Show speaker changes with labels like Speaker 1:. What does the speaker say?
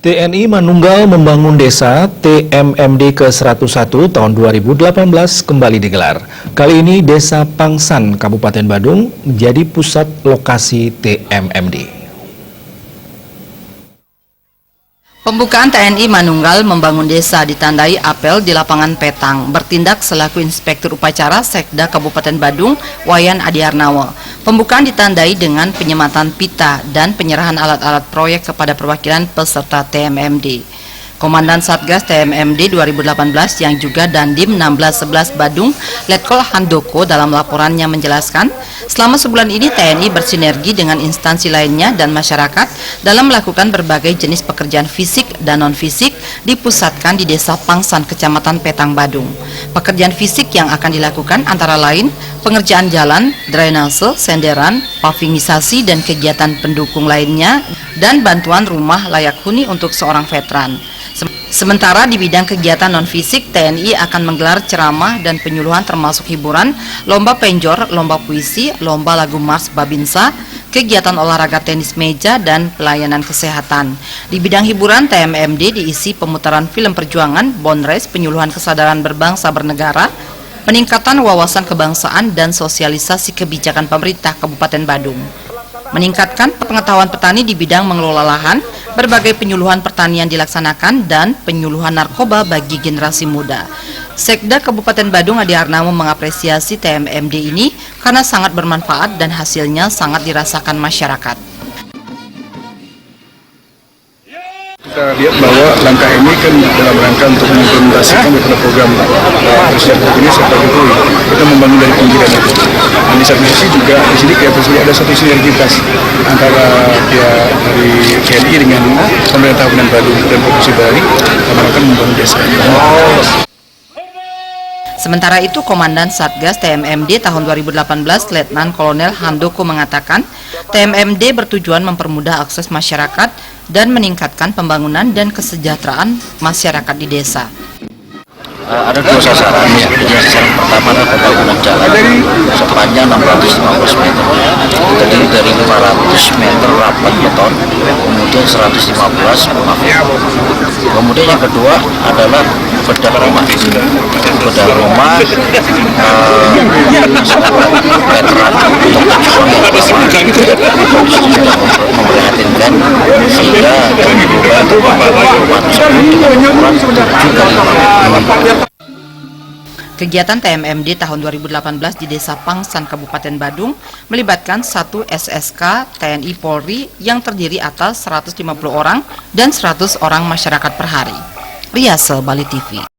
Speaker 1: TNI Manunggal Membangun Desa TMMD ke-101 tahun 2018 kembali digelar. Kali ini Desa Pangsan, Kabupaten Badung menjadi pusat lokasi TMMD.
Speaker 2: Pembukaan TNI Manunggal Membangun Desa ditandai apel di lapangan Petang, bertindak selaku Inspektur Upacara Sekda Kabupaten Badung, Wayan Adiarnawa. Pembukaan ditandai dengan penyematan pita dan penyerahan alat-alat proyek kepada perwakilan peserta TMMD. Komandan Satgas TMMD 2018 yang juga Dandim 1611 Badung, Letkol Handoko dalam laporannya menjelaskan, selama sebulan ini TNI bersinergi dengan instansi lainnya dan masyarakat dalam melakukan berbagai jenis pekerjaan fisik dan non-fisik dipusatkan di Desa Pangsan, Kecamatan Petang, Badung. Pekerjaan fisik yang akan dilakukan antara lain pengerjaan jalan, drainase, senderan, pavingisasi dan kegiatan pendukung lainnya, dan bantuan rumah layak huni untuk seorang veteran. Sementara di bidang kegiatan non-fisik, TNI akan menggelar ceramah dan penyuluhan termasuk hiburan, lomba penjor, lomba puisi, lomba lagu Mars Babinsa, kegiatan olahraga tenis meja, dan pelayanan kesehatan. Di bidang hiburan, TMMD diisi pemutaran film perjuangan, bonres, penyuluhan kesadaran berbangsa bernegara, peningkatan wawasan kebangsaan, dan sosialisasi kebijakan pemerintah Kabupaten Badung. Meningkatkan pengetahuan petani di bidang mengelola lahan, berbagai penyuluhan pertanian dilaksanakan, dan penyuluhan narkoba bagi generasi muda. Sekda Kabupaten Badung Adiarnawa mengapresiasi TMMD ini karena sangat bermanfaat dan hasilnya sangat dirasakan masyarakat.
Speaker 3: Kita lihat bahwa langkah ini kan dalam rangka untuk mengimplementasikan beberapa program Presiden ini serta Jokowi. Kita membangun dari pinggiran itu. Dan di satu sisi juga di sini ada satu sinergitas antara pihak dari TNI dengan pemerintah Kabupaten Badung dan Provinsi Bali dalam rangka membangun desa ini.
Speaker 2: Sementara itu, Komandan Satgas TMMD tahun 2018 Letnan Kolonel Handoko mengatakan, TMMD bertujuan mempermudah akses masyarakat dan meningkatkan pembangunan dan kesejahteraan masyarakat di desa.
Speaker 4: Ada dua sasaran ya. Sasaran pertama adalah pembangunan jalan sepanjang 615 meter. Terdiri dari 500 meter rapat beton, kemudian 115 paving. Kemudian yang kedua adalah bedah rumah. Bedah rumah veteran untuk memprihatinkan sehingga membantu pembangunan rumah tersebut dengan ukuran 7 kali.
Speaker 2: Kegiatan TMMD tahun 2018 di Desa Pangsan, Kabupaten Badung melibatkan 1 SSK TNI Polri yang terdiri atas 150 orang dan 100 orang masyarakat per hari. Riase, Bali TV.